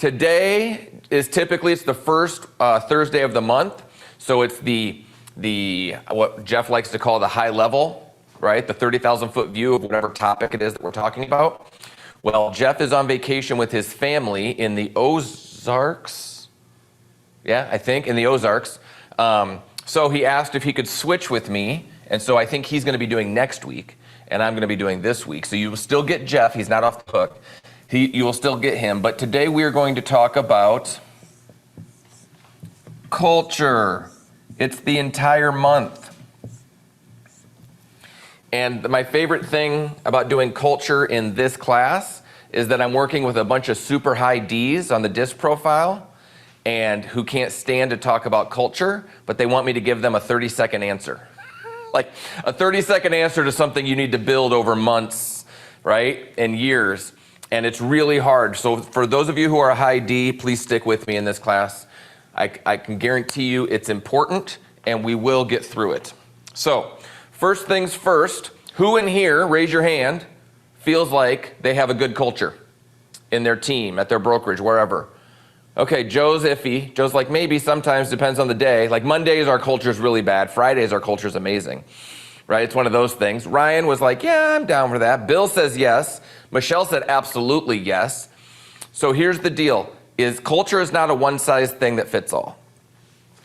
Today is typically, it's the first Thursday of the month. So it's the what Jeff likes to call the high level, right? The 30,000 foot view of whatever topic it is that we're talking about. Well, Jeff is on vacation with his family in the Ozarks. Yeah, I think in the Ozarks. So he asked if he could switch with me. And so I think he's going to be doing next week and I'm going to be doing this week. So you will still get Jeff. He's not off the hook. You will still get him. But today we are going to talk about culture. It's the entire month. And my favorite thing about doing culture in this class is that I'm working with a bunch of super high Ds on the DISC profile and who can't stand to talk about culture, but they want me to give them a 30-second answer. Like a 30-second answer to something you need to build over months, right, and years. And it's really hard. So for those of you who are a high D, please stick with me in this class. I can guarantee you it's important and we will get through it. So first things first, who in here, raise your hand, feels like they have a good culture in their team, at their brokerage, wherever? Okay, Joe's iffy. Joe's like, maybe, sometimes, depends on the day. Like Mondays, our culture is really bad. Fridays, our culture is amazing, right? It's one of those things. Ryan was like, yeah, I'm down for that. Bill says yes. Michelle said absolutely yes. So here's the deal, is culture is not a one-size thing that fits all.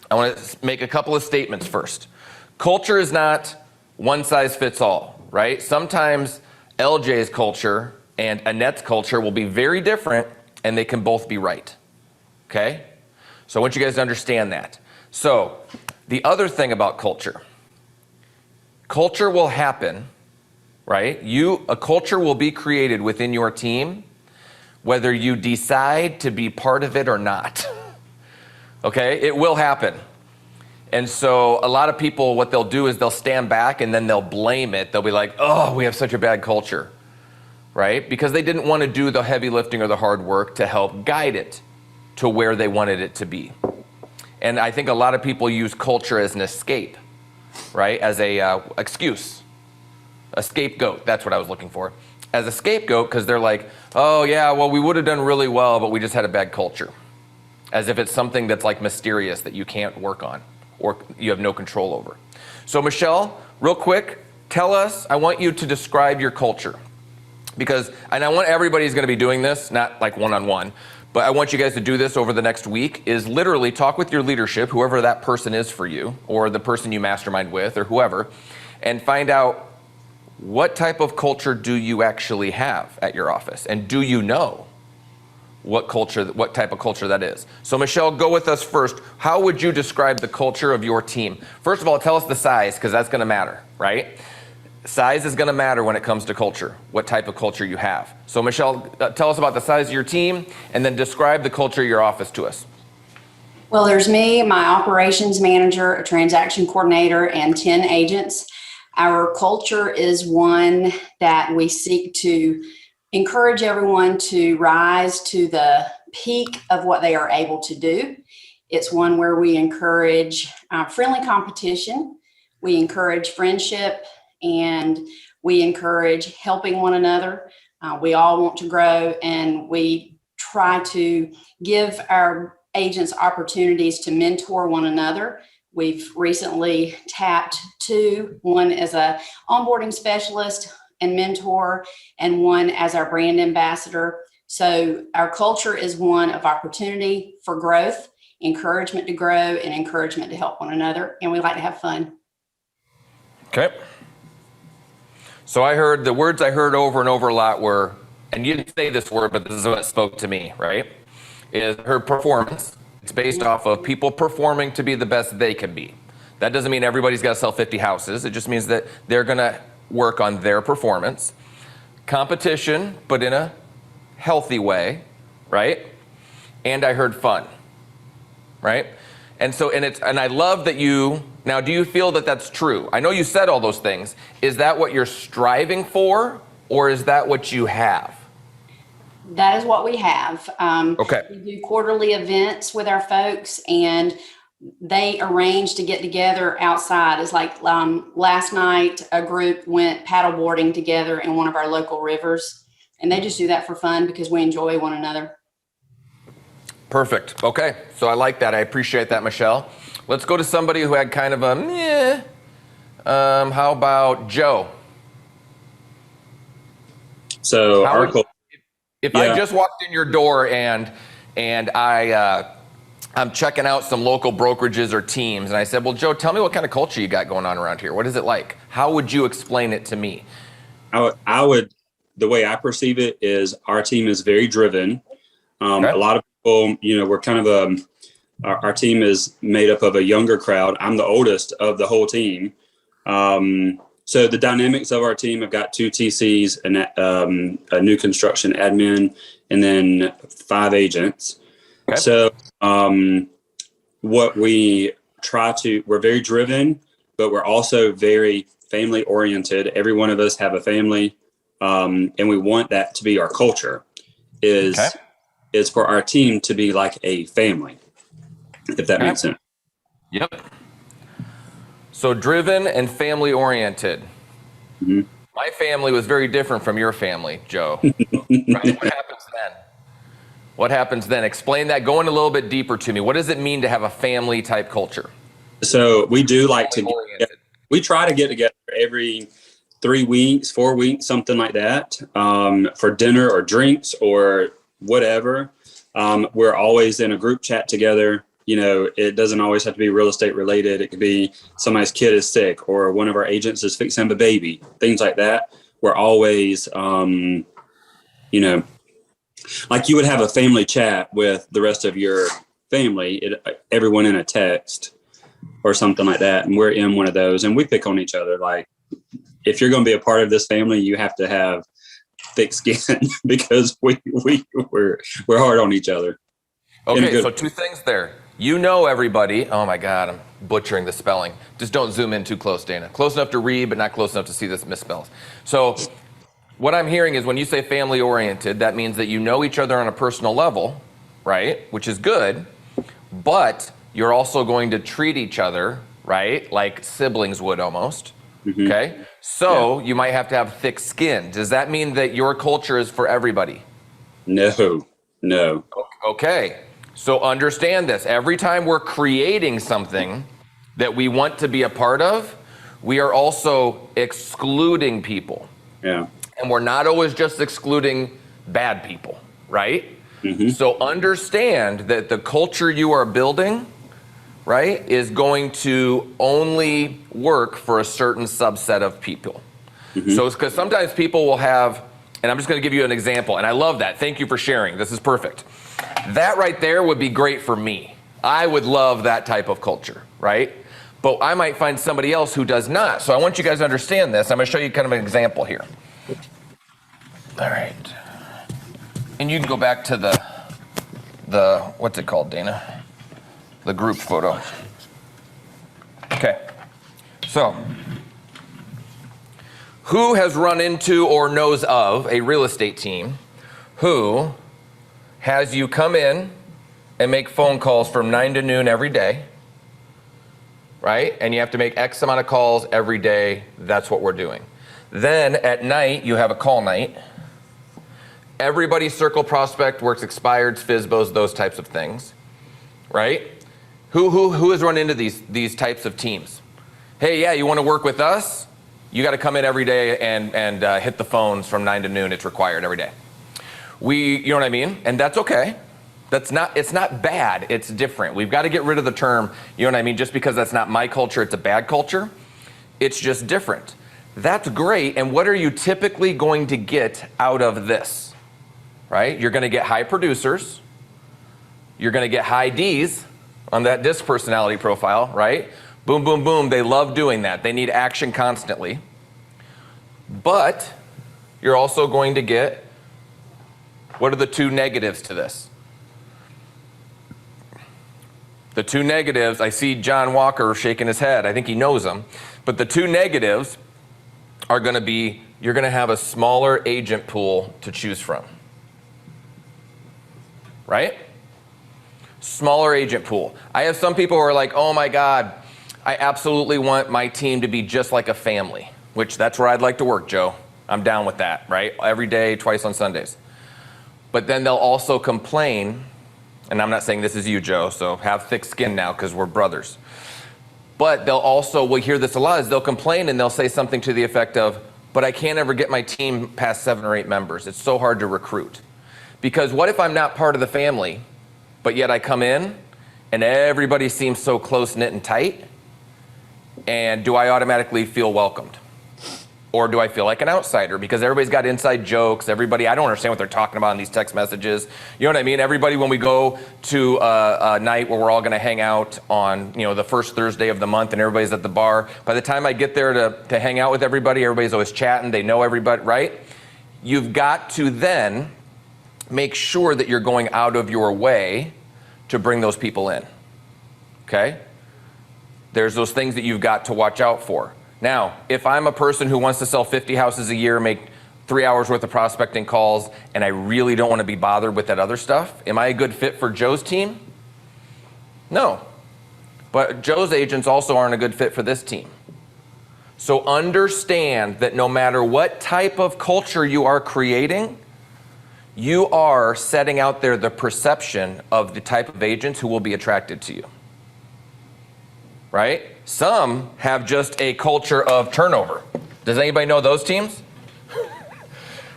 I want to make a couple of statements first. Culture is not one size fits all, right? Sometimes LJ's culture and Annette's culture will be very different and they can both be right, okay? So I want you guys to understand that. So the other thing about culture will happen, right? A culture will be created within your team, whether you decide to be part of it or not. Okay, it will happen. And so a lot of people, what they'll do is they'll stand back and then they'll blame it. They'll be like, oh, we have such a bad culture, right? Because they didn't want to do the heavy lifting or the hard work to help guide it to where they wanted it to be. And I think a lot of people use culture as an escape, right? As a excuse. A scapegoat, that's what I was looking for. As a scapegoat, because they're like, oh yeah, well, we would have done really well, but we just had a bad culture. As if it's something that's like mysterious that you can't work on or you have no control over. So Michelle, real quick, tell us, I want you to describe your culture. And I want everybody who's gonna be doing this, not like one-on-one, but I want you guys to do this over the next week, is literally talk with your leadership, whoever that person is for you, or the person you mastermind with, or whoever, and find out what type of culture do you actually have at your office? And do you know what type of culture that is? So Michelle, go with us first. How would you describe the culture of your team? First of all, tell us the size, because that's gonna matter, right? Size is gonna matter when it comes to culture, what type of culture you have. So Michelle, tell us about the size of your team, and then describe the culture of your office to us. Well, there's me, my operations manager, a transaction coordinator, and 10 agents. Our culture is one that we seek to encourage everyone to rise to the peak of what they are able to do. It's one where we encourage friendly competition, we encourage friendship, and we encourage helping one another. We all want to grow, and we try to give our agents opportunities to mentor one another. We've recently tapped one as a onboarding specialist and mentor, and one as our brand ambassador. So our culture is one of opportunity for growth, encouragement to grow, and encouragement to help one another. And we like to have fun. Okay. So I heard the words I heard over and over a lot were, and you didn't say this word, but this is what spoke to me, right? Is her performance. It's based off of people performing to be the best they can be. That doesn't mean everybody's got to sell 50 houses. It just means that they're going to work on their performance. Competition, but in a healthy way, right? And I heard fun, right? And I love that now do you feel that that's true? I know you said all those things. Is that what you're striving for, or is that what you have? That is what we have. Okay. We do quarterly events with our folks, and they arrange to get together outside. It's like last night, a group went paddleboarding together in one of our local rivers, and they just do that for fun because we enjoy one another. Perfect. Okay, so I like that. I appreciate that, Michelle. Let's go to somebody who had kind of a meh. How about Joe? So How would, if I yeah. just walked in your door and I'm checking out some local brokerages or teams, and I said, well, Joe, tell me what kind of culture you got going on around here. What is it like? How would you explain it to me? I would, the way I perceive it is our team is very driven. Okay. A lot of people, we're kind of our team is made up of a younger crowd. I'm the oldest of the whole team. So the dynamics of our team, I've got 2 TCs and a new construction admin, and then 5 agents. Okay. So what we we're very driven, but we're also very family oriented. Every one of us have a family, and we want that to be our culture. Is for our team to be like a family, if that makes sense. Yep. So driven and family oriented. Mm-hmm. My family was very different from your family, Joe. Right? What happens then? What happens then? Explain that. Go in a little bit deeper to me. What does it mean to have a family type culture? So we do like we try to get together every 3 weeks, 4 weeks, something like that, for dinner or drinks or whatever. We're always in a group chat together. It doesn't always have to be real estate related. It could be somebody's kid is sick or one of our agents is fixing a baby, things like that. We're always, like you would have a family chat with the rest of your family, everyone in a text or something like that. And we're in one of those and we pick on each other. Like, if you're going to be a part of this family, you have to have thick skin because we're hard on each other. Okay, so 2 things there. Everybody. Oh my God, I'm butchering the spelling. Just don't zoom in too close, Dana. Close enough to read, but not close enough to see this misspells. So what I'm hearing is when you say family oriented, that means that you know each other on a personal level, right? Which is good, but you're also going to treat each other, right? Like siblings would almost. Mm-hmm. Okay. So you might have to have thick skin. Does that mean that your culture is for everybody? No. Okay. So understand this. Every time we're creating something that we want to be a part of, we are also excluding people. Yeah. And we're not always just excluding bad people, right? Mm-hmm. So understand that the culture you are building, right, is going to only work for a certain subset of people. Mm-hmm. So it's because sometimes people will have, and I'm just going to give you an example, and I love that. Thank you for sharing. This is perfect. That right there would be great for me. I would love that type of culture, right? But I might find somebody else who does not. So I want you guys to understand this. I'm going to show you kind of an example here. All right. And you can go back to the what's it called, Dana? The group photo. Okay. So, who has run into or knows of a real estate team who has you come in and make phone calls from 9 to noon every day, right? And you have to make X amount of calls every day. That's what we're doing. Then at night, you have a call night. Everybody's circle prospect, works expireds, FSBOs, those types of things, right? Who has run into these types of teams? Hey, yeah, you want to work with us? You got to come in every day and hit the phones from 9 to noon. It's required every day. You know what I mean? And that's okay. It's not bad. It's different. We've got to get rid of the term, you know what I mean? Just because that's not my culture, it's a bad culture. It's just different. That's great. And what are you typically going to get out of this? Right? You're going to get high producers. You're going to get high Ds on that DISC personality profile, right? Boom, boom, boom. They love doing that. They need action constantly. But you're also going to get, what are the 2 negatives to this? The 2 negatives, I see John Walker shaking his head. I think he knows them. But the 2 negatives are going to be, you're going to have a smaller agent pool to choose from. Right? Smaller agent pool. I have some people who are like, oh my God, I absolutely want my team to be just like a family, which that's where I'd like to work, Joe. I'm down with that, right? Every day, twice on Sundays. But then they'll also complain And I'm not saying this is you, Joe, so have thick skin now because we're brothers. But we'll hear this a lot, is they'll complain and they'll say something to the effect of, but I can't ever get my team past 7 or 8 members. It's so hard to recruit. Because what if I'm not part of the family, but yet I come in and everybody seems so close-knit and tight? And do I automatically feel welcomed? Or do I feel like an outsider? Because everybody's got inside jokes. Everybody, I don't understand what they're talking about in these text messages. You know what I mean? Everybody, when we go to a night where we're all going to hang out on, the first Thursday of the month and everybody's at the bar, by the time I get there to hang out with everybody, everybody's always chatting. They know everybody, right? You've got to then make sure that you're going out of your way to bring those people in, okay? There's those things that you've got to watch out for. Now, if I'm a person who wants to sell 50 houses a year, make 3 hours worth of prospecting calls, and I really don't want to be bothered with that other stuff, am I a good fit for Joe's team? No. But Joe's agents also aren't a good fit for this team. So understand that no matter what type of culture you are creating, you are setting out there the perception of the type of agents who will be attracted to you. Right? Some have just a culture of turnover. Does anybody know those teams?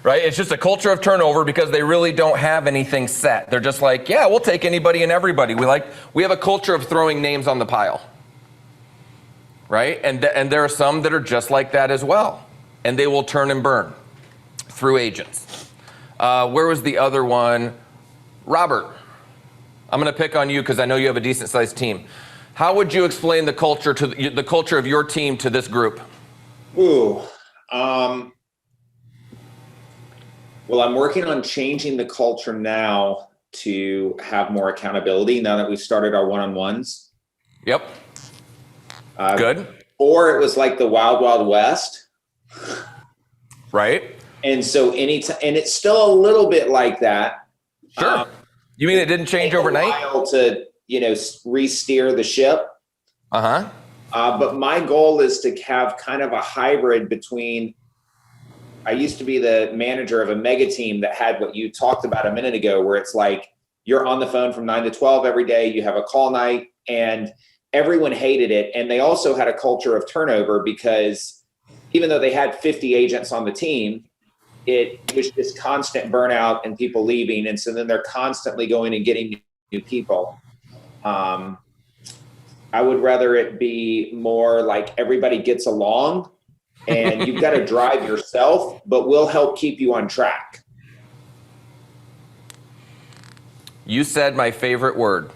Right? It's just a culture of turnover because they really don't have anything set. They're just like, yeah, we'll take anybody and everybody. We have a culture of throwing names on the pile. Right? And there are some that are just like that as well. And they will turn and burn through agents. Where was the other one? Robert, I'm going to pick on you because I know you have a decent sized team. How would you explain the culture of your team to this group? Well, I'm working on changing the culture now to have more accountability now that we've started our one-on-ones. Yep. Good. Or it was like the Wild Wild West. Right. And so and it's still a little bit like that. Sure. You mean it didn't change overnight? A while to re-steer the ship. But my goal is to have kind of a hybrid between, I used to be the manager of a mega team that had what you talked about a minute ago, where it's like you're on the phone from 9 to 12 every day, you have a call night, and everyone hated it. And they also had a culture of turnover because even though they had 50 agents on the team, it was just constant burnout and people leaving. And so then they're constantly going and getting new people. I would rather it be more like everybody gets along and you've got to drive yourself, but we'll help keep you on track. You said my favorite word,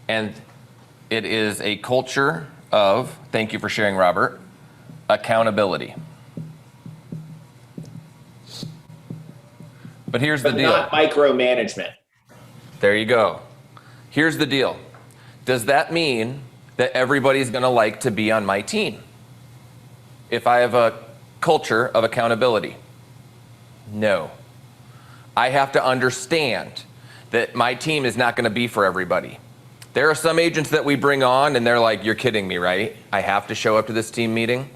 and it is a culture of, thank you for sharing, Robert, accountability. But here's the deal. Not micromanagement. There you go. Here's the deal. Does that mean that everybody's going to like to be on my team if I have a culture of accountability? No. I have to understand that my team is not going to be for everybody. There are some agents that we bring on and they're like, you're kidding me, right? I have to show up to this team meeting.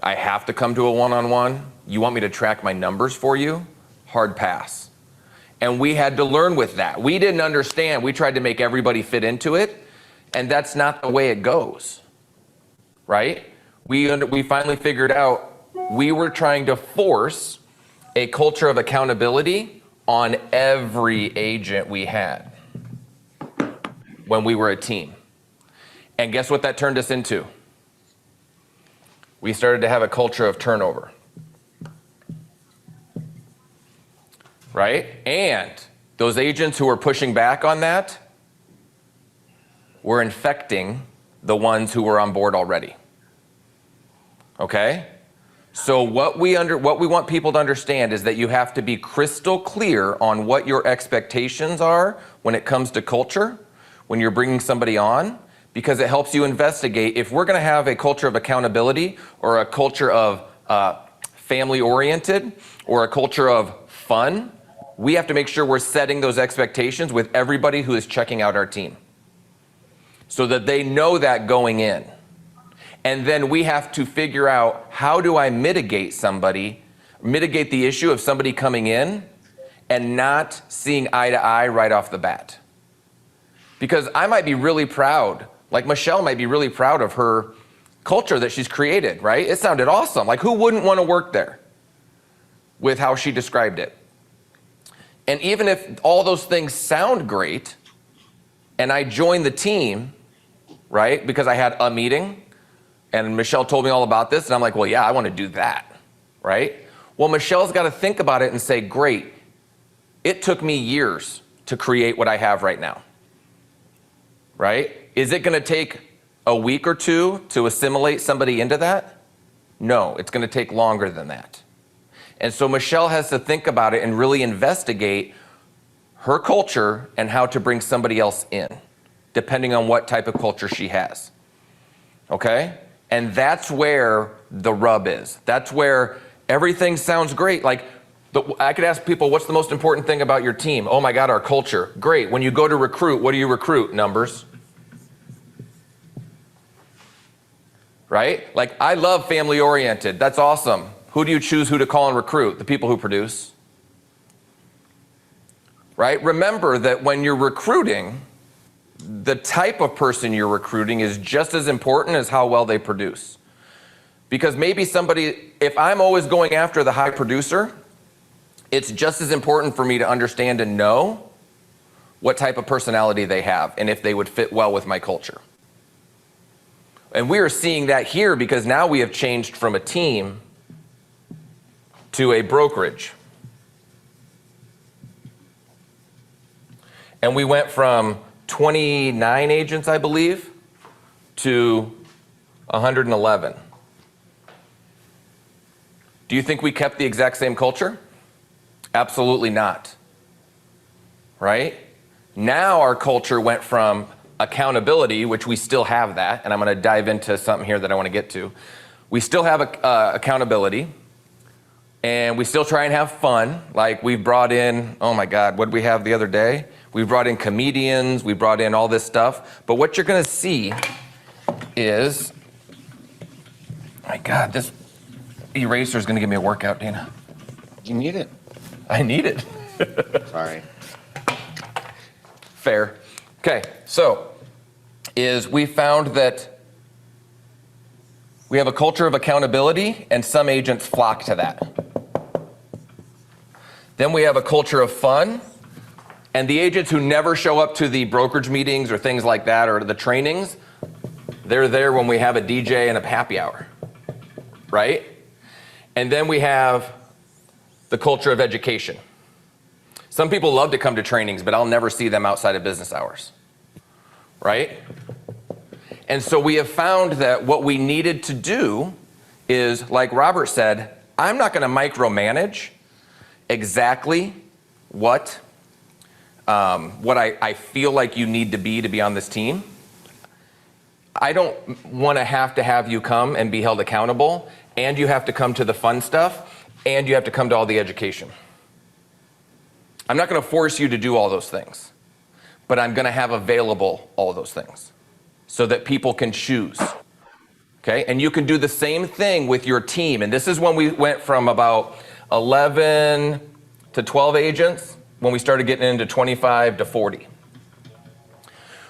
I have to come to a one-on-one. You want me to track my numbers for you? Hard pass. And we had to learn with that. We didn't understand. We tried to make everybody fit into it, and that's not the way it goes, right? We finally figured out we were trying to force a culture of accountability on every agent we had when we were a team. And guess what that turned us into? We started to have a culture of turnover. Right? And those agents who were pushing back on that were infecting the ones who were on board already. Okay? So what we want people to understand is that you have to be crystal clear on what your expectations are when it comes to culture, when you're bringing somebody on, because it helps you investigate if we're going to have a culture of accountability or a culture of family oriented or a culture of fun. We have to make sure we're setting those expectations with everybody who is checking out our team so that they know that going in. And then we have to figure out, how do I mitigate the issue of somebody coming in and not seeing eye to eye right off the bat. Because I might be really proud, like Michelle might be really proud of her culture that she's created, right? It sounded awesome. Like, who wouldn't want to work there with how she described it? And even if all those things sound great, and I joined the team, right, because I had a meeting, and Michelle told me all about this, and I'm like, well, yeah, I want to do that, right? Well, Michelle's got to think about it and say, great, it took me years to create what I have right now, right? Is it going to take a week or two to assimilate somebody into that? No, it's going to take longer than that. And so Michelle has to think about it and really investigate her culture and how to bring somebody else in, depending on what type of culture she has, okay? And that's where the rub is. That's where everything sounds great. Like, I could ask people, what's the most important thing about your team? Oh my God, our culture. Great. When you go to recruit, what do you recruit? Numbers. Right? Like, I love family oriented. That's awesome. Who do you choose who to call and recruit? The people who produce. Right? Remember that when you're recruiting, the type of person you're recruiting is just as important as how well they produce. Because maybe somebody, if I'm always going after the high producer, it's just as important for me to understand and know what type of personality they have and if they would fit well with my culture. And we are seeing that here because now we have changed from a team to a brokerage. And we went from 29 agents, I believe, to 111. Do you think we kept the exact same culture? Absolutely not. Right? Now our culture went from accountability, which we still have that, and I'm going to dive into something here that I want to get to. We still have accountability, and we still try and have fun. Like, we've brought in, oh my God, what did we have the other day? We brought in comedians, we brought in all this stuff. But what you're going to see is, my God, this eraser is going to give me a workout, Dana. You need it. I need it. Sorry. Fair. Okay, so we found that we have a culture of accountability, and some agents flock to that. Then we have a culture of fun, and the agents who never show up to the brokerage meetings or things like that or the trainings, they're there when we have a DJ and a happy hour, right? And then we have the culture of education. Some people love to come to trainings, but I'll never see them outside of business hours, right? And so we have found that what we needed to do is, like Robert said, I'm not going to micromanage exactly what I feel like you need to be on this team. I don't want to have you come and be held accountable, and you have to come to the fun stuff, and you have to come to all the education. I'm not going to force you to do all those things, but I'm going to have available all those things so that people can choose. Okay? And you can do the same thing with your team. And this is when we went from about 11 to 12 agents, when we started getting into 25 to 40.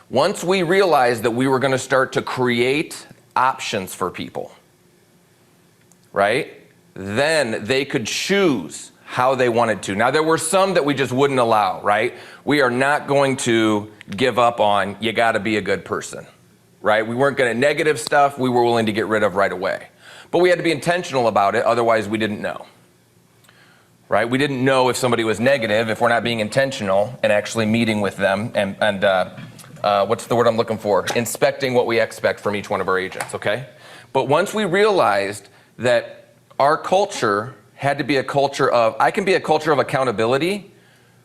Once we realized that we were going to start to create options for people, right? Then they could choose how they wanted to. Now, there were some that we just wouldn't allow, right? We are not going to give up on, you got to be a good person, right? We weren't going to negative stuff we were willing to get rid of right away. But we had to be intentional about it, otherwise we didn't know. Right? We didn't know if somebody was negative if we're not being intentional and actually meeting with them and what's the word I'm looking for? Inspecting what we expect from each one of our agents, okay? But once we realized that our culture had to be a culture of, I can be a culture of accountability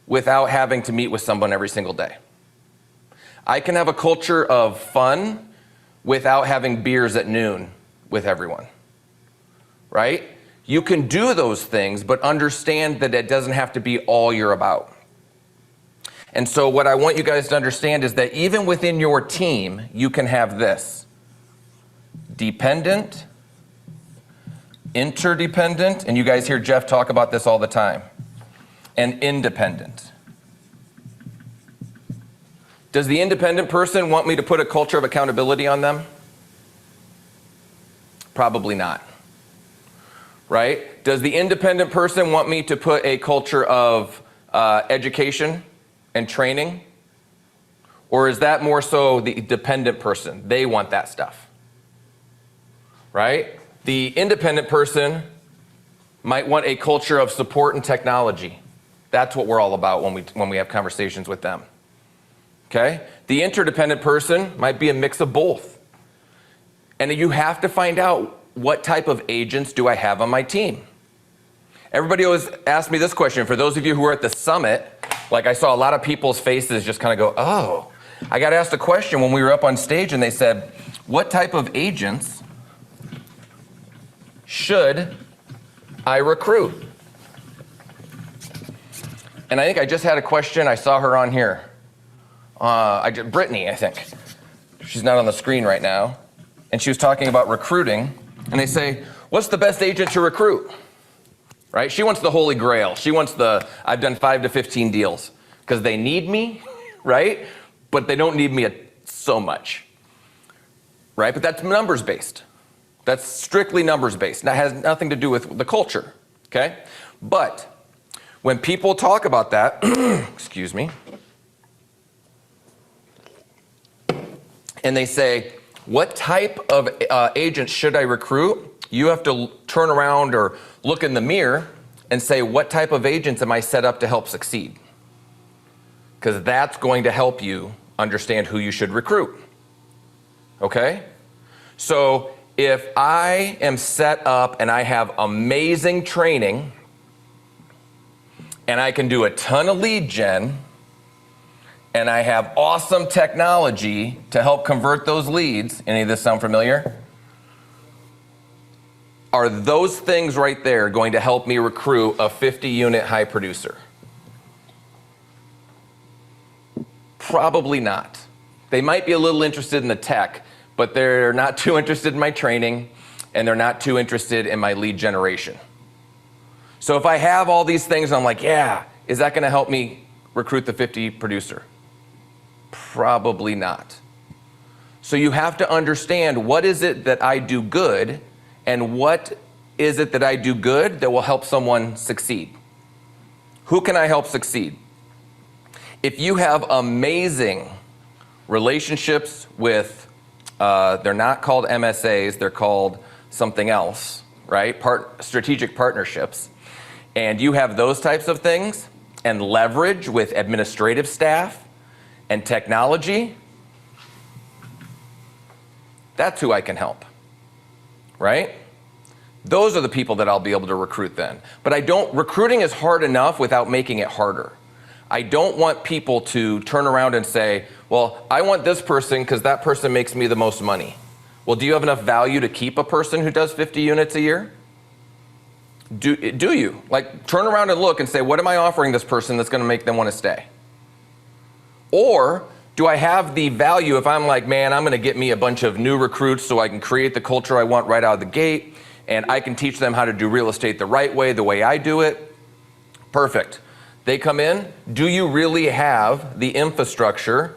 without having to meet with someone every single day. I can have a culture of fun without having beers at noon with everyone, right? You can do those things, but understand that it doesn't have to be all you're about. And so what I want you guys to understand is that even within your team, you can have this: dependent, interdependent, and you guys hear Jeff talk about this all the time. and independent. Does the independent person want me to put a culture of accountability on them? Probably not. Right? Does the independent person want me to put a culture of education and training? Or is that more so the dependent person? They want that stuff. Right? The independent person might want a culture of support and technology. That's what we're all about when we have conversations with them. Okay? The interdependent person might be a mix of both. And you have to find out, what type of agents do I have on my team? Everybody always asks me this question. For those of you who were at the summit, like I saw a lot of people's faces just kind of go, oh. I got asked a question when we were up on stage and they said, what type of agents should I recruit? And I think I just had a question. I saw her on here. Brittany, I think. She's not on the screen right now. And she was talking about recruiting. And they say, what's the best agent to recruit? Right? She wants the holy grail. She wants I've done 5 to 15 deals. Because they need me, right? But they don't need me so much. Right? But that's numbers based. That's strictly numbers based. That has nothing to do with the culture. Okay? But when people talk about that, excuse me, and they say, what type of agents should I recruit? You have to turn around or look in the mirror and say, what type of agents am I set up to help succeed? Because that's going to help you understand who you should recruit. Okay? So if I am set up and I have amazing training and I can do a ton of lead gen, and I have awesome technology to help convert those leads. Any of this sound familiar? Are those things right there going to help me recruit a 50-unit high producer? Probably not. They might be a little interested in the tech, but they're not too interested in my training, and they're not too interested in my lead generation. So if I have all these things, I'm like, yeah, is that gonna help me recruit the 50 producer? Probably not. So you have to understand, what is it that I do good, and what is it that I do good that will help someone succeed? Who can I help succeed? If you have amazing relationships with, they're not called MSAs, they're called something else, right? Strategic partnerships. And you have those types of things, and leverage with administrative staff and technology, that's who I can help, right? Those are the people that I'll be able to recruit then. But recruiting is hard enough without making it harder. I don't want people to turn around and say, well, I want this person because that person makes me the most money. Well, do you have enough value to keep a person who does 50 units a year? Do you? Like, turn around and look and say, what am I offering this person that's going to make them want to stay? Or do I have the value if I'm like, man, I'm going to get me a bunch of new recruits so I can create the culture I want right out of the gate, and I can teach them how to do real estate the right way, the way I do it? Perfect. They come in. Do you really have the infrastructure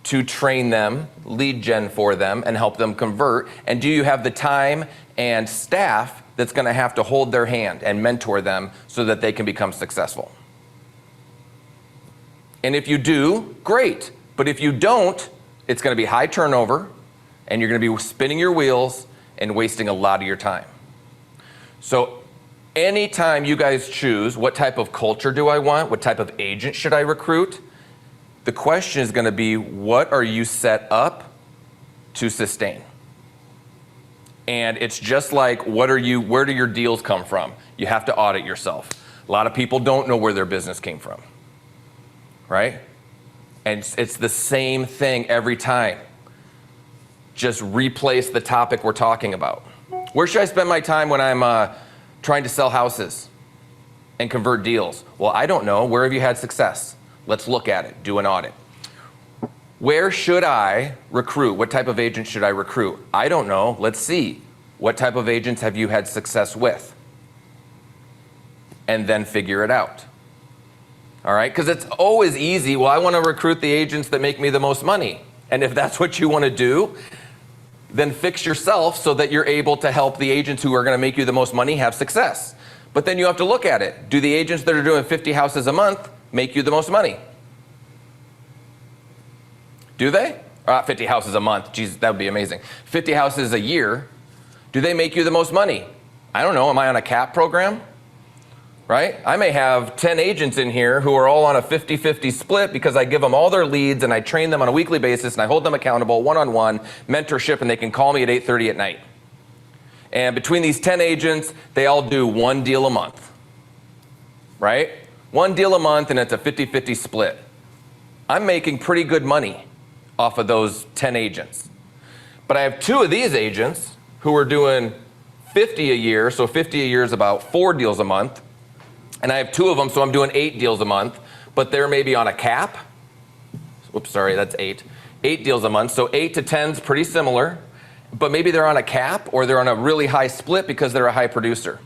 to train them, lead gen for them, and help them convert? And do you have the time and staff that's going to have to hold their hand and mentor them so that they can become successful? And if you do, great. But if you don't, it's going to be high turnover, and you're going to be spinning your wheels and wasting a lot of your time. So anytime you guys choose, what type of culture do I want? What type of agent should I recruit? The question is going to be, what are you set up to sustain? And it's just like, where do your deals come from? You have to audit yourself. A lot of people don't know where their business came from, right? And it's the same thing every time. Just replace the topic we're talking about. Where should I spend my time when I'm trying to sell houses and convert deals? Well, I don't know. Where have you had success? Let's look at it. Do an audit. Where should I recruit? What type of agent should I recruit? I don't know. Let's see. What type of agents have you had success with? And then figure it out. All right, because it's always easy. Well, I want to recruit the agents that make me the most money. And if that's what you want to do, then fix yourself so that you're able to help the agents who are going to make you the most money have success. But then you have to look at it. Do the agents that are doing 50 houses a month make you the most money? Do they? 50 houses a month. Geez, that would be amazing. 50 houses a year. Do they make you the most money? I don't know. Am I on a cap program? Right? I may have 10 agents in here who are all on a 50-50 split because I give them all their leads and I train them on a weekly basis and I hold them accountable, one-on-one, mentorship, and they can call me at 8:30 at night. And between these 10 agents, they all do one deal a month. Right? One deal a month, and it's a 50-50 split. I'm making pretty good money off of those 10 agents. But I have 2 of these agents who are doing 50 a year, so 50 a year is about 4 deals a month. And I have 2 of them, so I'm doing 8 deals a month, but they're maybe on a cap. Oops, sorry, that's 8. 8 deals a month, so 8 to 10 is pretty similar, but maybe they're on a cap or they're on a really high split because they're a high producer.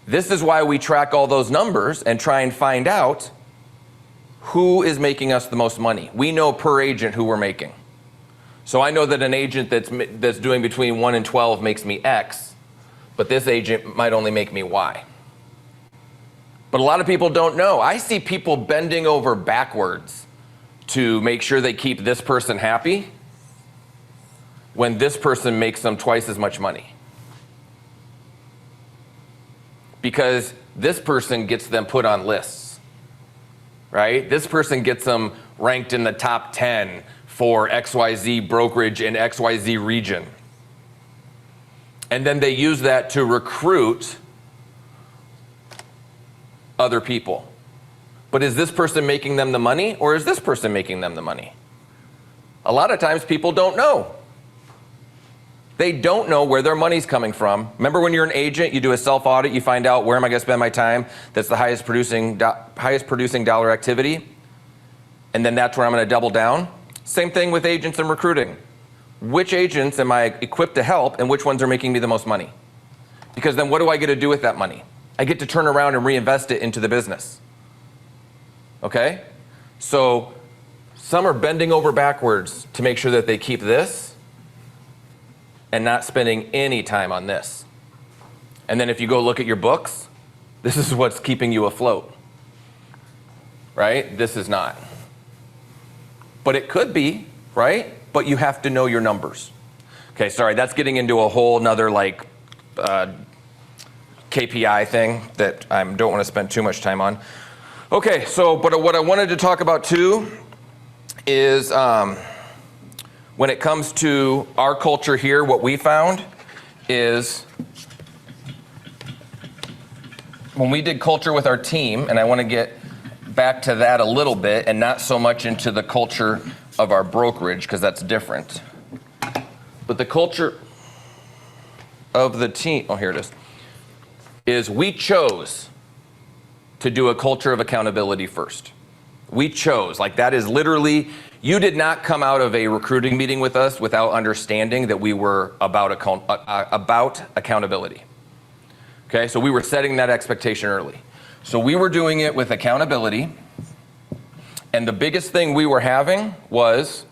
This is why we track all those numbers and try and find out who is making us the most money. We know per agent who we're making. So I know that an agent that's doing between 1 and 12 makes me X, but this agent might only make me Y. But a lot of people don't know. I see people bending over backwards to make sure they keep this person happy when this person makes them twice as much money. Because this person gets them put on lists, right? This person gets them ranked in the top 10 for XYZ brokerage in XYZ region. And then they use that to recruit other people. But is this person making them the money, or is this person making them the money? A lot of times people don't know. They don't know where their money's coming from. Remember when you're an agent, you do a self-audit, you find out where am I going to spend my time that's the highest producing dollar activity, and then that's where I'm going to double down. Same thing with agents and recruiting. Which agents am I equipped to help, and which ones are making me the most money? Because then what do I get to do with that money? I get to turn around and reinvest it into the business. Okay? So some are bending over backwards to make sure that they keep this and not spending any time on this. And then if you go look at your books, this is what's keeping you afloat. Right? This is not. But it could be, right? But you have to know your numbers. Okay, sorry, that's getting into a whole nother KPI thing that I don't want to spend too much time on. Okay, so but what I wanted to talk about too is when it comes to our culture here, what we found is when we did culture with our team, and I want to get back to that a little bit and not so much into the culture of our brokerage because that's different. But the culture of the team, oh, here it is we chose to do a culture of accountability first. We chose, like that is literally, you did not come out of a recruiting meeting with us without understanding that we were about accountability. Okay, so we were setting that expectation early. So we were doing it with accountability, and the biggest thing we were having was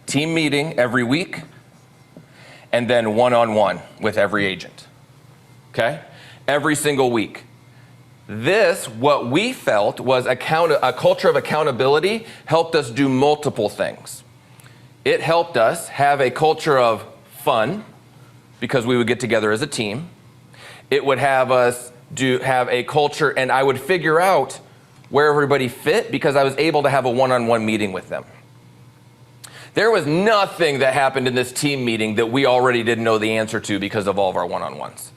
team meeting every week, and then one-on-one with every agent, okay? Every single week. This, what we felt was a culture of accountability helped us do multiple things. It helped us have a culture of fun because we would get together as a team. It would have us have a culture, and I would figure out where everybody fit because I was able to have a one-on-one meeting with them. There was nothing that happened in this team meeting that we already didn't know the answer to because of all of our one-on-ones.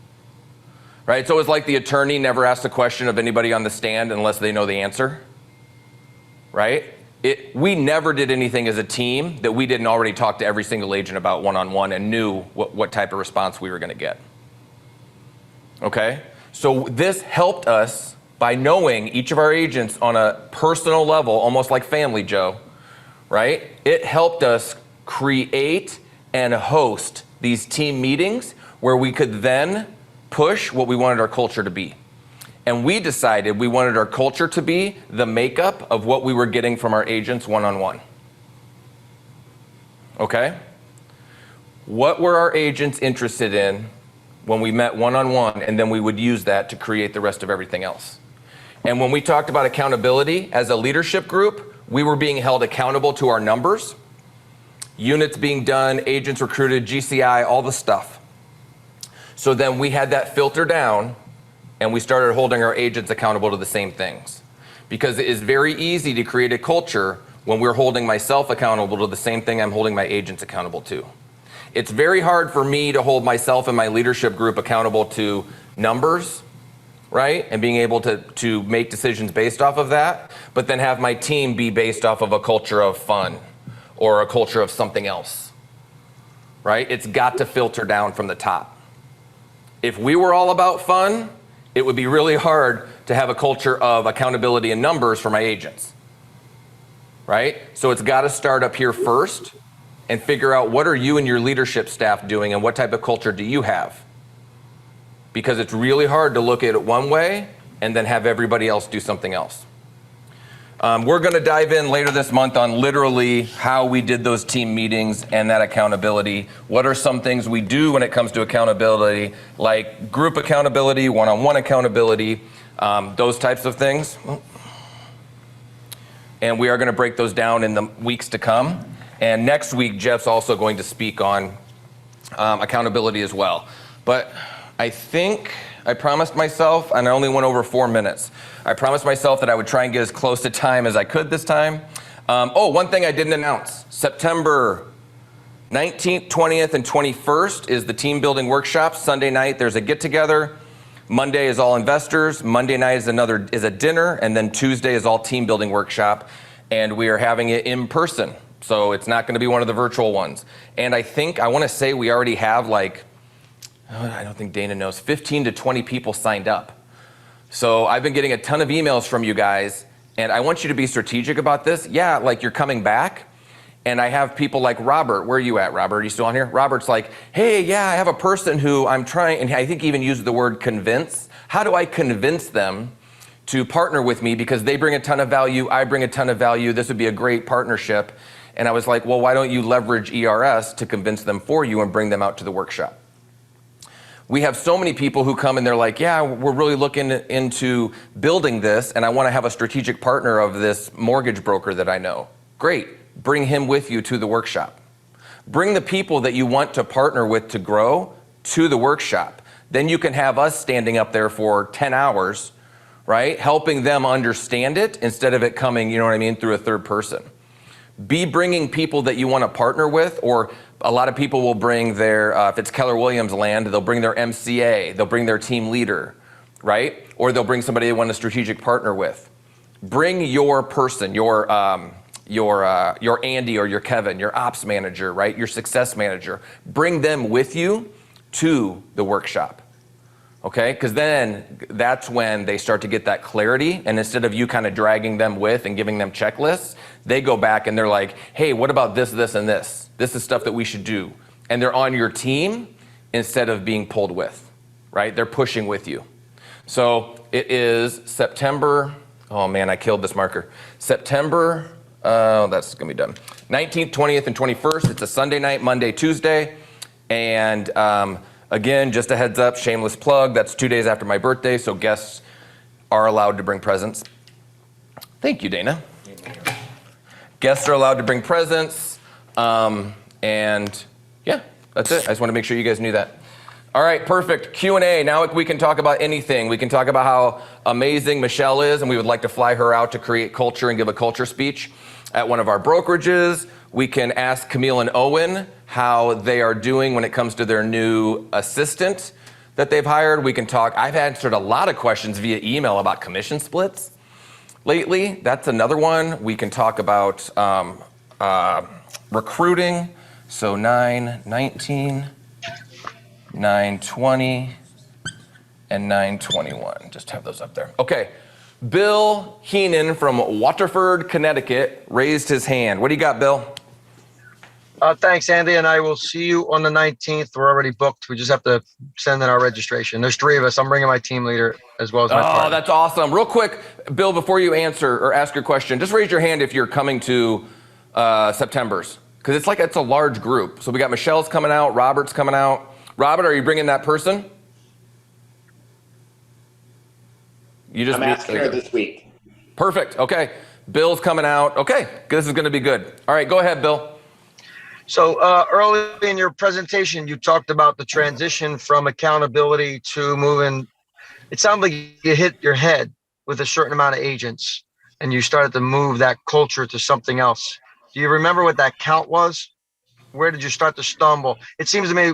Right? So it was like the attorney never asked a question of anybody on the stand unless they know the answer. Right? We never did anything as a team that we didn't already talk to every single agent about one-on-one and knew what type of response we were going to get. Okay? So this helped us by knowing each of our agents on a personal level, almost like family, Joe, right? It helped us create and host these team meetings where we could then push what we wanted our culture to be. And we decided we wanted our culture to be the makeup of what we were getting from our agents one-on-one. Okay? What were our agents interested in when we met one-on-one, and then we would use that to create the rest of everything else. And when we talked about accountability as a leadership group, we were being held accountable to our numbers, units being done, agents recruited, GCI, all the stuff. So then we had that filter down, and we started holding our agents accountable to the same things. Because it is very easy to create a culture when we're holding myself accountable to the same thing I'm holding my agents accountable to. It's very hard for me to hold myself and my leadership group accountable to numbers, right? And being able to make decisions based off of that, but then have my team be based off of a culture of fun or a culture of something else, right? It's got to filter down from the top. If we were all about fun, it would be really hard to have a culture of accountability and numbers for my agents, right? So it's got to start up here first and figure out what are you and your leadership staff doing and what type of culture do you have? Because it's really hard to look at it one way and then have everybody else do something else. We're going to dive in later this month on literally how we did those team meetings and that accountability. What are some things we do when it comes to accountability, like group accountability, one-on-one accountability, those types of things. And we are going to break those down in the weeks to come. And next week, Jeff's also going to speak on accountability as well. But I think I promised myself, and I only went over 4 minutes. I promised myself that I would try and get as close to time as I could this time. One thing I didn't announce. September 19th, 20th, and 21st is the team building workshop. Sunday night, there's a get-together. Monday is all investors. Monday night is a dinner. And then Tuesday is all team building workshop. And we are having it in person. So it's not going to be one of the virtual ones. And I want to say we already have I don't think Dana knows, 15 to 20 people signed up. So I've been getting a ton of emails from you guys, and I want you to be strategic about this. Yeah, like you're coming back, and I have people like Robert. Where are you at, Robert? Are you still on here? Robert's like, hey, yeah, I have a person who I'm trying, and I think he even used the word convince. How do I convince them to partner with me because they bring a ton of value, I bring a ton of value, this would be a great partnership. And I was like, well, why don't you leverage ERS to convince them for you and bring them out to the workshop? We have so many people who come and they're like, yeah, we're really looking into building this and I want to have a strategic partner of this mortgage broker that I know. Great, bring him with you to the workshop. Bring the people that you want to partner with to grow to the workshop. Then you can have us standing up there for 10 hours, right? Helping them understand it instead of it coming, through a third person. Be bringing people that you want to partner with, or a lot of people will bring their, if it's Keller Williams land, they'll bring their MCA, they'll bring their team leader, right? Or they'll bring somebody they want a strategic partner with. Bring your person, your Andy or your Kevin, your ops manager, right? Your success manager. Bring them with you to the workshop. Okay, because then that's when they start to get that clarity, and instead of you kind of dragging them with and giving them checklists, they go back and they're like, hey, what about this, this, and this? This is stuff that we should do. And they're on your team instead of being pulled with, right? They're pushing with you. So it is September, oh man, I killed this marker. September, that's gonna be done. 19th, 20th, and 21st, it's a Sunday night, Monday, Tuesday, and again, just a heads up, shameless plug, that's 2 days after my birthday, so guests are allowed to bring presents. Thank you, Dana. Guests are allowed to bring presents, and yeah, that's it. I just want to make sure you guys knew that. All right, perfect. Q&A. Now we can talk about anything. We can talk about how amazing Michelle is, and we would like to fly her out to create culture and give a culture speech at one of our brokerages. We can ask Camille and Owen how they are doing when it comes to their new assistant that they've hired. We can talk. I've answered a lot of questions via email about commission splits lately. That's another one. We can talk about recruiting. So 919, 920, and 921. Just have those up there. Okay. Bill Heenan from Waterford, Connecticut raised his hand. What do you got, Bill? Thanks, Andy, and I will see you on the 19th. We're already booked. We just have to send in our registration. There's 3 of us. I'm bringing my team leader as well as my partner. Oh, that's awesome. Real quick, Bill, before you answer or ask your question, just raise your hand if you're coming to September's, because it's a large group. So we got Michelle's coming out, Robert's coming out. Robert, are you bringing that person? I'm asking her this week. Perfect. Okay. Bill's coming out. Okay. This is going to be good. All right. Go ahead, Bill. So early in your presentation, you talked about the transition from accountability to moving. It sounded like you hit your head with a certain amount of agents and you started to move that culture to something else. Do you remember what that count was? Where did you start to stumble? It seems to me,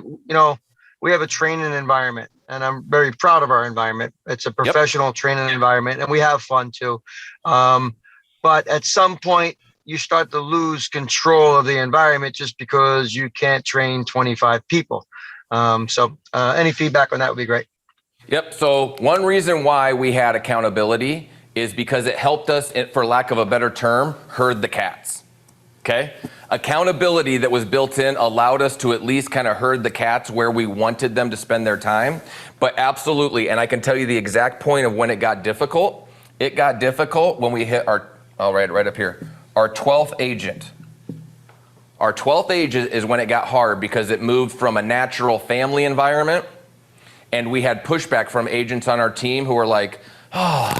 we have a training environment and I'm very proud of our environment. It's a professional training environment and we have fun too. But at some point, you start to lose control of the environment just because you can't train 25 people. So any feedback on that would be great. Yep. So one reason why we had accountability is because it helped us, for lack of a better term, herd the cats. Okay. Accountability that was built in allowed us to at least kind of herd the cats where we wanted them to spend their time. But absolutely, and I can tell you the exact point of when it got difficult. It got difficult when we hit right up here. Our 12th agent. Our 12th agent is when it got hard because it moved from a natural family environment and we had pushback from agents on our team who were like, oh,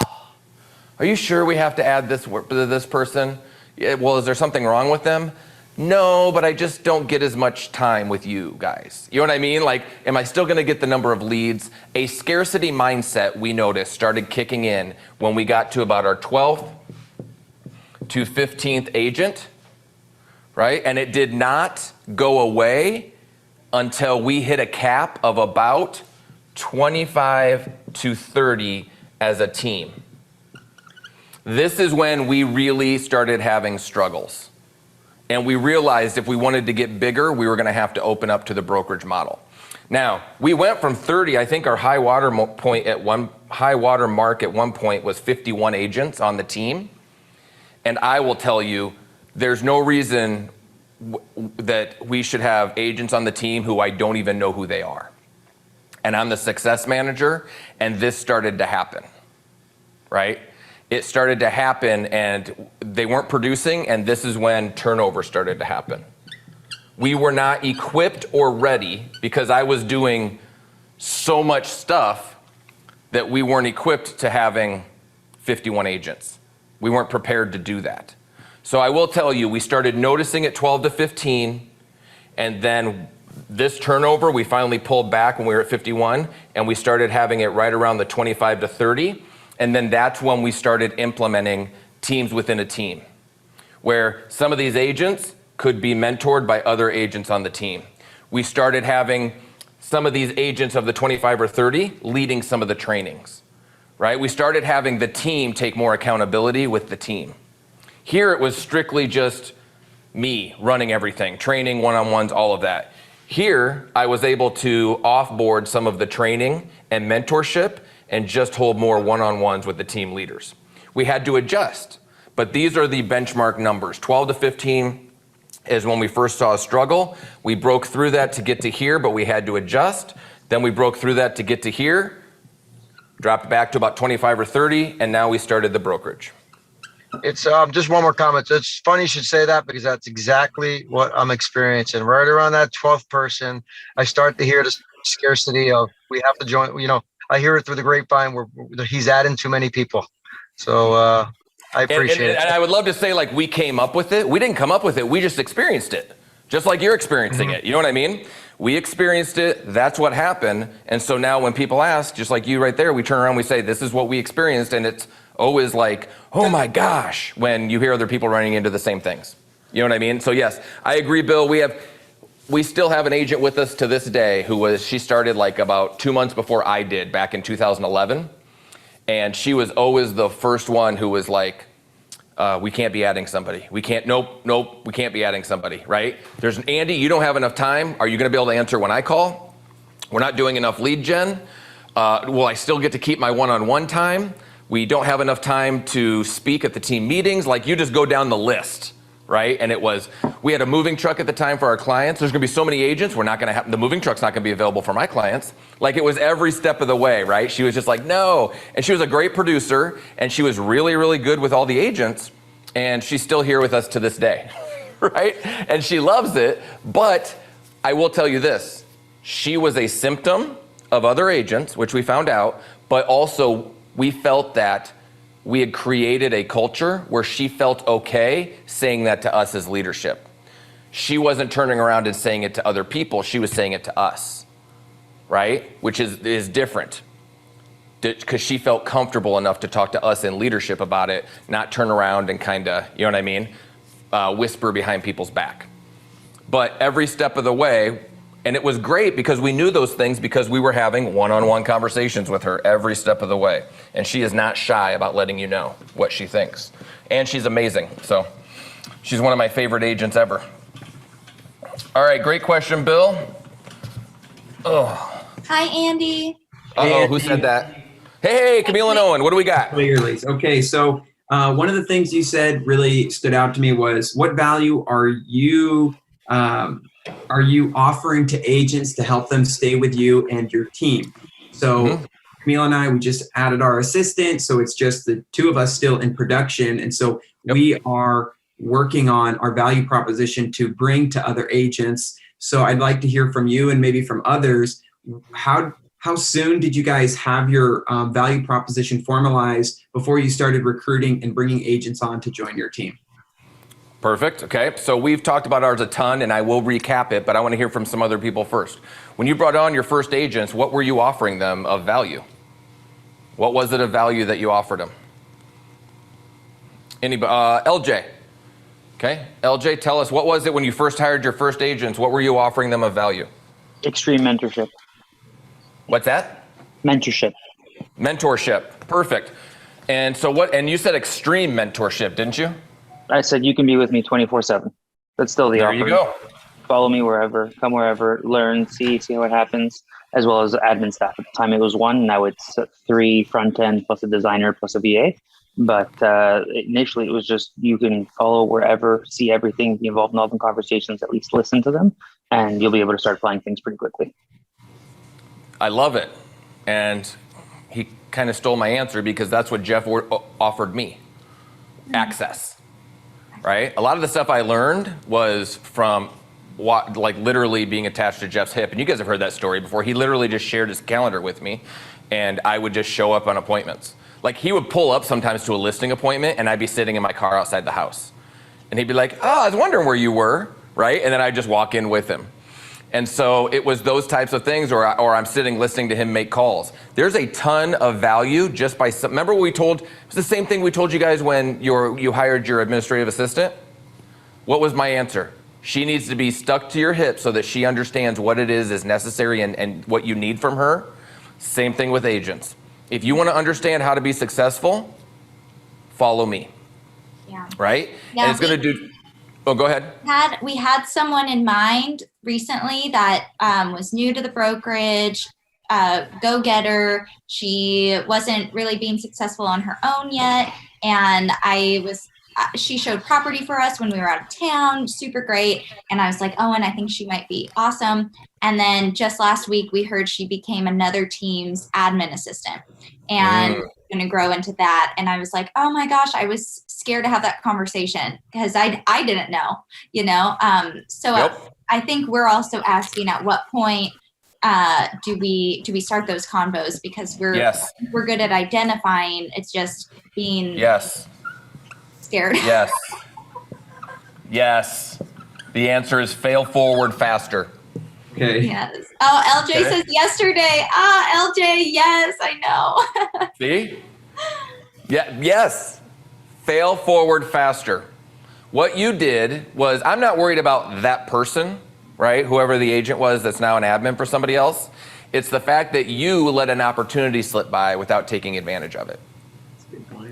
are you sure we have to add this person? Yeah, well, is there something wrong with them? No, but I just don't get as much time with you guys. You know what I mean? Like, am I still going to get the number of leads? A scarcity mindset, we noticed, started kicking in when we got to about our 12th to 15th agent, right? And it did not go away until we hit a cap of about 25 to 30 as a team. This is when we really started having struggles. And we realized if we wanted to get bigger, we were going to have to open up to the brokerage model. Now, we went from 30, I think our high water mark at one point was 51 agents on the team. And I will tell you, there's no reason that we should have agents on the team who I don't even know who they are. And I'm the success manager, and this started to happen, right? It started to happen, and they weren't producing, and this is when turnover started to happen. We were not equipped or ready because I was doing so much stuff that we weren't equipped to having 51 agents. We weren't prepared to do that. So I will tell you, we started noticing at 12 to 15, and then this turnover, we finally pulled back when we were at 51, and we started having it right around the 25 to 30. And then that's when we started implementing teams within a team, where some of these agents could be mentored by other agents on the team. We started having some of these agents of the 25 or 30 leading some of the trainings, right? We started having the team take more accountability with the team. Here it was strictly just me running everything, training, one-on-ones, all of that. Here, I was able to offboard some of the training and mentorship and just hold more one-on-ones with the team leaders. We had to adjust, but these are the benchmark numbers. 12 to 15 is when we first saw a struggle. We broke through that to get to here, but we had to adjust. Then we broke through that to get to here, dropped back to about 25 or 30, and now we started the brokerage. It's just one more comment. It's funny you should say that because that's exactly what I'm experiencing. Right around that 12th person, I start to hear the scarcity of we have to join, I hear it through the grapevine where he's adding too many people. So I appreciate it. And I would love to say like we came up with it. We didn't come up with it. We just experienced it, just like you're experiencing it. You know what I mean? We experienced it. That's what happened. And so now when people ask, just like you right there, we turn around, we say, this is what we experienced. And it's always like, oh my gosh, when you hear other people running into the same things. You know what I mean? So yes, I agree, Bill. We still have an agent with us to this day she started like about 2 months before I did back in 2011. And she was always the first one who was like, we can't be adding somebody. We can't be adding somebody, right? There's Andy, you don't have enough time. Are you gonna be able to answer when I call? We're not doing enough lead gen. Will I still get to keep my one-on-one time? We don't have enough time to speak at the team meetings. Like you just go down the list right? And it was, we had a moving truck at the time for our clients. There's gonna be so many agents, we're not gonna have, the moving truck's not gonna be available for my clients. Like, it was every step of the way, right? She was just like, no. And she was a great producer, and she was really, really good with all the agents, and she's still here with us to this day, right? And she loves it, but I will tell you this, she was a symptom of other agents, which we found out, but also we felt that we had created a culture where she felt okay saying that to us as leadership. She wasn't turning around and saying it to other people, she was saying it to us, right? Which is different, because she felt comfortable enough to talk to us in leadership about it, not turn around and kind of, you know what I mean, whisper behind people's back. But every step of the way, and it was great because we knew those things because we were having one-on-one conversations with her every step of the way. And she is not shy about letting you know what she thinks. And she's amazing. So she's one of my favorite agents ever. All right, great question, Bill. Oh. Hi, Andy. Uh-oh, who said that? Hey, Camille and Owen, what do we got? Okay, so one of the things you said really stood out to me was, what value are you offering to agents to help them stay with you and your team? So Camille and I, we just added our assistant, so it's just the two of us still in production. And so we are working on our value proposition to bring to other agents. So I'd like to hear from you and maybe from others, how soon did you guys have your value proposition formalized before you started recruiting and bringing agents on to join your team? Perfect. Okay. So we've talked about ours a ton, and I will recap it, but I want to hear from some other people first. When you brought on your first agents, what were you offering them of value? What was it of value that you offered them? Anybody? LJ. Okay. LJ, tell us, what was it when you first hired your first agents? What were you offering them of value? Extreme mentorship. What's that? Mentorship. Mentorship. Perfect. And so and you said extreme mentorship, didn't you? I said, you can be with me 24/7. That's still the offer. There you go. Follow me wherever, come wherever, learn, see how it happens, as well as admin staff. At the time it was one, now it's 3 front end plus a designer plus a VA. But initially it was just, you can follow wherever, see everything, be involved in all the conversations, at least listen to them, and you'll be able to start applying things pretty quickly. I love it. And he kind of stole my answer because that's what Jeff offered me, access. Right? A lot of the stuff I learned was from literally being attached to Jeff's hip. And you guys have heard that story before. He literally just shared his calendar with me, and I would just show up on appointments. Like, he would pull up sometimes to a listing appointment, and I'd be sitting in my car outside the house. And he'd be like, oh, I was wondering where you were, right? And then I'd just walk in with him. And so it was those types of things, or I'm sitting listening to him make calls. There's a ton of value just by remember what we told, it's the same thing we told you guys when you hired your administrative assistant? What was my answer? She needs to be stuck to your hip so that she understands what it is necessary and what you need from her. Same thing with agents. If you want to understand how to be successful, follow me. Yeah. Right? Yeah, and it's going to do, oh, go ahead. We had someone in mind recently that was new to the brokerage, go-getter. She wasn't really being successful on her own yet. And she showed property for us when we were out of town, super great. And I was like, oh, and I think she might be awesome. And then just last week, we heard she became another team's admin assistant and going to grow into that. And I was like, oh my gosh, I was scared to have that conversation because I didn't know, So Yep. I think we're also asking at what point do we start those convos, because we're good at identifying. It's just being scared. Yes. Yes. The answer is fail forward faster. Okay. Yes. Oh, LJ says yesterday. LJ, yes, I know. See? Yeah. Yes. Fail forward faster. What you did was, I'm not worried about that person, right? Whoever the agent was that's now an admin for somebody else. It's the fact that you let an opportunity slip by without taking advantage of it.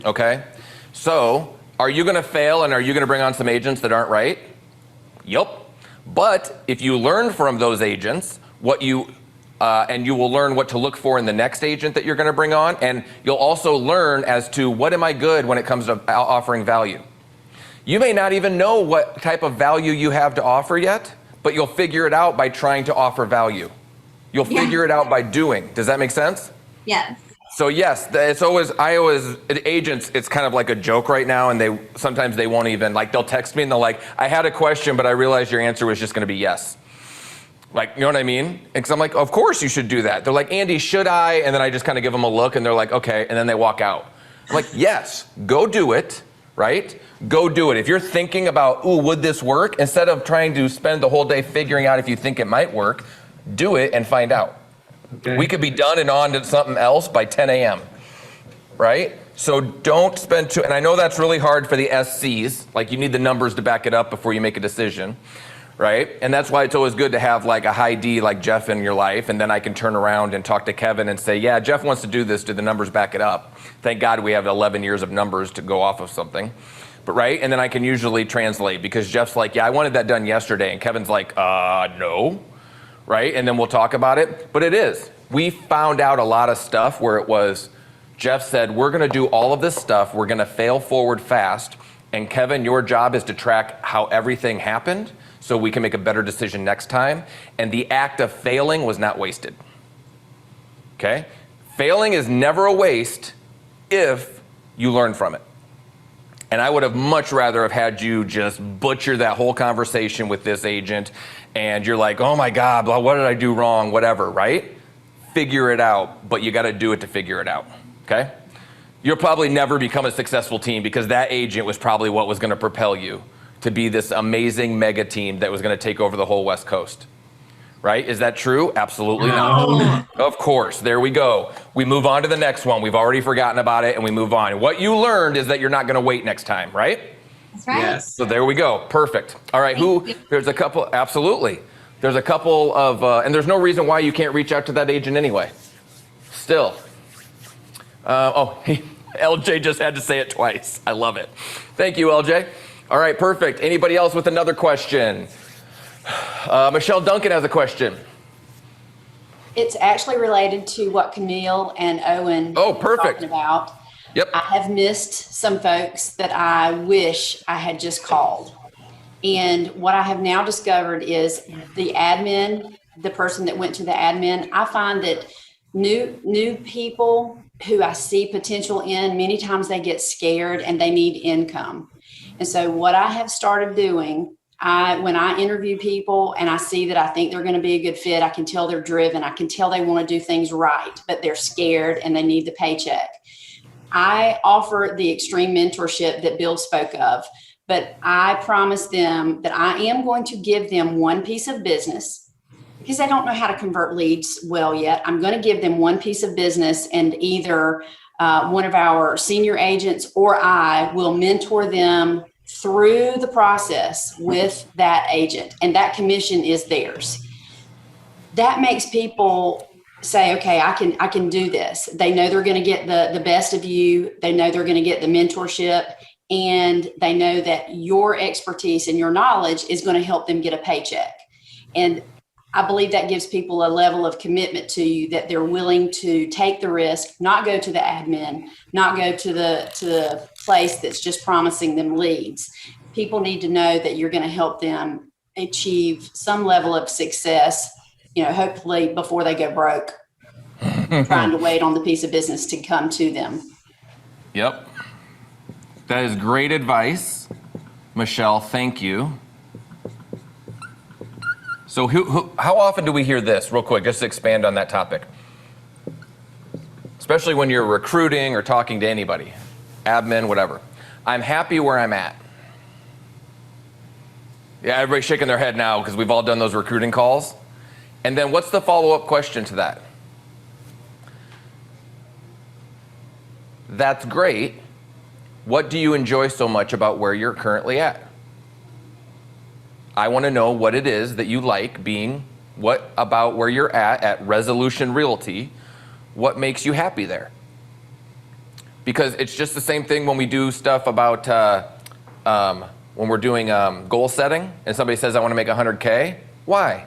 Okay? So, are you going to fail and are you going to bring on some agents that aren't right? Yup. But if you learn from those agents, and you will learn what to look for in the next agent that you're going to bring on, and you'll also learn as to what am I good when it comes to offering value. You may not even know what type of value you have to offer yet, but you'll figure it out by trying to offer value. You'll figure it out by doing. Does that make sense? Yes. So yes, agents, it's kind of like a joke right now, and sometimes they won't even, like, they'll text me and they're like, I had a question, but I realized your answer was just gonna be yes. Like, you know what I mean? Because I'm like, of course you should do that. They're like, Andy, should I? And then I just kind of give them a look and they're like, okay, and then they walk out. I'm like, yes, go do it, right? Go do it. If you're thinking about, ooh, would this work? Instead of trying to spend the whole day figuring out if you think it might work, do it and find out. Okay. We could be done and on to something else by 10 a.m., right? So don't spend and I know that's really hard for the SCs, like you need the numbers to back it up before you make a decision, right? And that's why it's always good to have like a high D like Jeff in your life, and then I can turn around and talk to Kevin and say, yeah, Jeff wants to do this, do the numbers back it up? Thank God we have 11 years of numbers to go off of something. But right, and then I can usually translate because Jeff's like, yeah, I wanted that done yesterday, and Kevin's like, no. Right? And then we'll talk about it. But it is. We found out a lot of stuff where it was, Jeff said, we're going to do all of this stuff. We're going to fail forward fast. And Kevin, your job is to track how everything happened so we can make a better decision next time. And the act of failing was not wasted. Okay? Failing is never a waste if you learn from it. And I would have much rather have had you just butcher that whole conversation with this agent and you're like, oh my God, what did I do wrong? Whatever, right? Figure it out, but you got to do it to figure it out, okay? You'll probably never become a successful team because that agent was probably what was going to propel you to be this amazing mega team that was going to take over the whole West Coast, right? Is that true? Absolutely not. Of course, there we go. We move on to the next one. We've already forgotten about it and we move on. What you learned is that you're not going to wait next time, right? That's right. Yes. So there we go. Perfect. All right. There's a couple. Absolutely. There's a couple of, and there's no reason why you can't reach out to that agent anyway. Still. LJ just had to say it twice. I love it. Thank you, LJ. All right. Perfect. Anybody else with another question? Michelle Duncan has a question. It's actually related to what Camille and Owen were talking about. Yep. I have missed some folks that I wish I had just called. And what I have now discovered is the admin, the person that went to the admin, I find that new people who I see potential in, many times they get scared and they need income. And so what I have started doing, when I interview people and I see that I think they're going to be a good fit, I can tell they're driven, I can tell they want to do things right, but they're scared and they need the paycheck. I offer the extreme mentorship that Bill spoke of, but I promise them that I am going to give them one piece of business because they don't know how to convert leads well yet. I'm going to give them one piece of business, and either one of our senior agents or I will mentor them through the process with that agent, and that commission is theirs. That makes people say, okay, I can do this. They know they're going to get the best of you. They know they're going to get the mentorship, and they know that your expertise and your knowledge is going to help them get a paycheck. And I believe that gives people a level of commitment to you, that they're willing to take the risk, not go to the admin, not go to the place that's just promising them leads. People need to know that you're going to help them achieve some level of success, hopefully before they go broke, trying to wait on the piece of business to come to them. Yep. That is great advice, Michelle. Thank you. So how often do we hear this, real quick, just to expand on that topic? Especially when you're recruiting or talking to anybody, admin, whatever. I'm happy where I'm at. Yeah, everybody's shaking their head now because we've all done those recruiting calls. And then what's the follow-up question to that? That's great. What do you enjoy so much about where you're currently at? I want to know what it is that you like being, what about where you're at Resolution Realty, what makes you happy there? Because it's just the same thing when we do stuff about, when we're doing goal setting and somebody says, I want to make 100K. Why?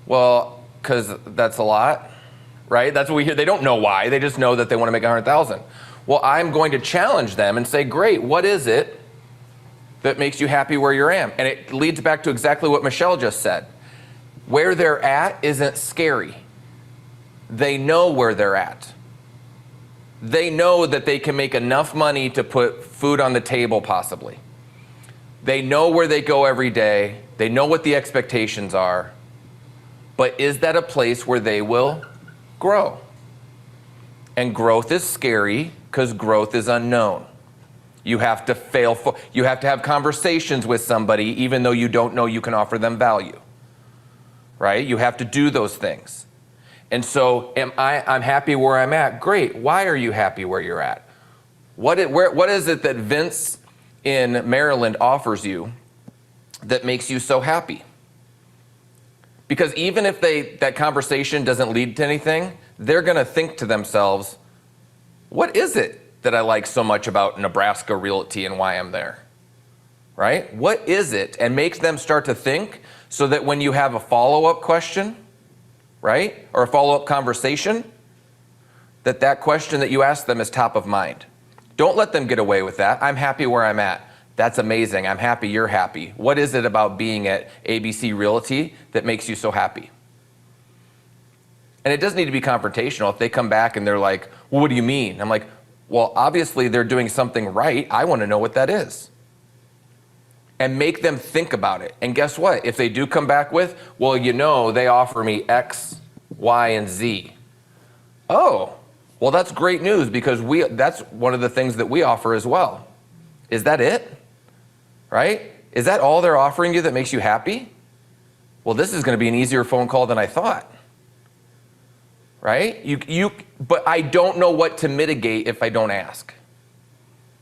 Well, because that's a lot, right? That's what we hear. They don't know why. They just know that they want to make 100,000. Well, I'm going to challenge them and say, great, what is it that makes you happy where you're at? And it leads back to exactly what Michelle just said. Where they're at isn't scary. They know where they're at. They know that they can make enough money to put food on the table, possibly. They know where they go every day. They know what the expectations are. But is that a place where they will grow? And growth is scary because growth is unknown. You have to you have to have conversations with somebody even though you don't know you can offer them value. Right? You have to do those things. And so I'm happy where I'm at. Great. Why are you happy where you're at? What is it that Vince in Maryland offers you that makes you so happy? Because even if that conversation doesn't lead to anything, they're going to think to themselves, what is it that I like so much about Nebraska Realty and why I'm there? Right? What is it? And makes them start to think so that when you have a follow-up question, right, or a follow-up conversation, that question that you ask them is top of mind. Don't let them get away with that. I'm happy where I'm at. That's amazing. I'm happy you're happy. What is it about being at ABC Realty that makes you so happy? And it doesn't need to be confrontational. If they come back and they're like, well, what do you mean? I'm like, well, obviously they're doing something right. I want to know what that is. And make them think about it. And guess what? If they do come back with, well, they offer me X, Y, and Z. Oh, well, that's great news because that's one of the things that we offer as well. Is that it? Right? Is that all they're offering you that makes you happy? Well, this is going to be an easier phone call than I thought. Right? But I don't know what to mitigate if I don't ask.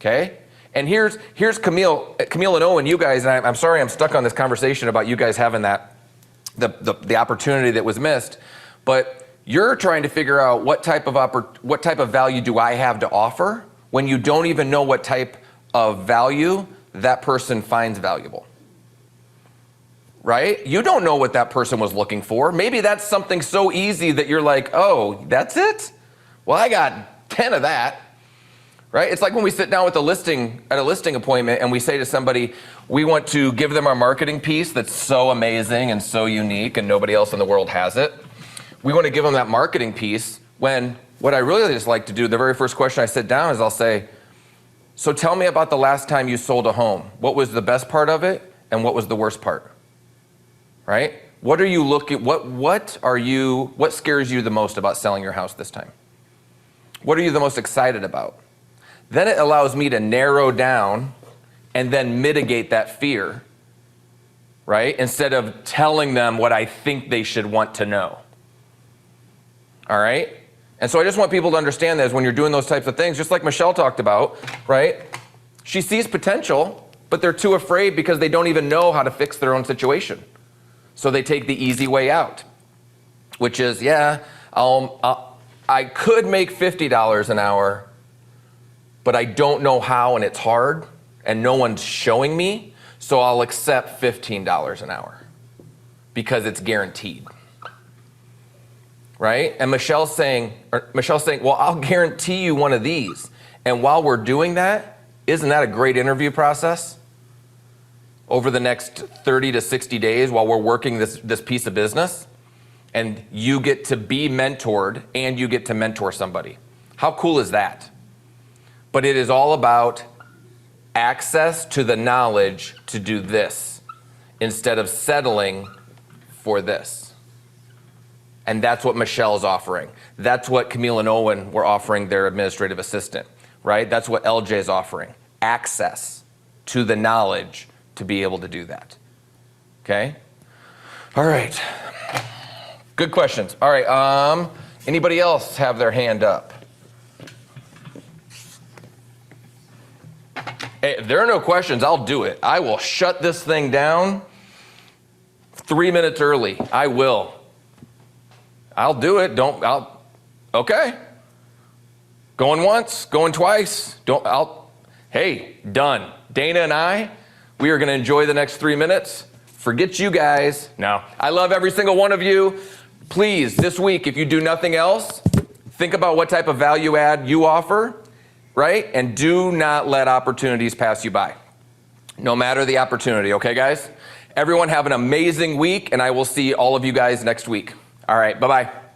Okay? And here's Camille and Owen, you guys, and I'm sorry I'm stuck on this conversation about you guys having the opportunity that was missed, but you're trying to figure out what type of value do I have to offer when you don't even know what type of value that person finds valuable. Right? You don't know what that person was looking for. Maybe that's something so easy that you're like, oh, that's it? Well, I got 10 of that. Right? It's like when we sit down at a listing appointment and we say to somebody, we want to give them our marketing piece that's so amazing and so unique and nobody else in the world has it. We want to give them that marketing piece when what I really just like to do, the very first question I sit down is I'll say, so tell me about the last time you sold a home. What was the best part of it and what was the worst part? Right? What are you looking, what scares you the most about selling your house this time? What are you the most excited about? Then it allows me to narrow down and then mitigate that fear, right? Instead of telling them what I think they should want to know. All right? And so I just want people to understand that when you're doing those types of things, just like Michelle talked about, right? She sees potential, but they're too afraid because they don't even know how to fix their own situation. So they take the easy way out, which is, I could make $50 an hour, but I don't know how and it's hard and no one's showing me, so I'll accept $15 an hour because it's guaranteed. Right? And Michelle's saying, well, I'll guarantee you one of these. And while we're doing that, isn't that a great interview process? Over the next 30 to 60 days while we're working this piece of business, and you get to be mentored and you get to mentor somebody. How cool is that? But it is all about access to the knowledge to do this instead of settling for this. And that's what Michelle's offering. That's what Camille and Owen were offering their administrative assistant, right? That's what LJ is offering. Access to the knowledge to be able to do that. Okay? All right. Good questions. All right. Anybody else have their hand up? Hey, if there are no questions, I'll do it. I will shut this thing down 3 minutes early. I will. I'll do it. Okay. Going once, going twice. Hey, done. Dana and I, we are going to enjoy the next 3 minutes. Forget you guys. No, I love every single one of you. Please, this week, if you do nothing else, think about what type of value add you offer, right? And do not let opportunities pass you by. no matter the opportunity. Okay, guys? Everyone have an amazing week, and I will see all of you guys next week. All right, bye-bye.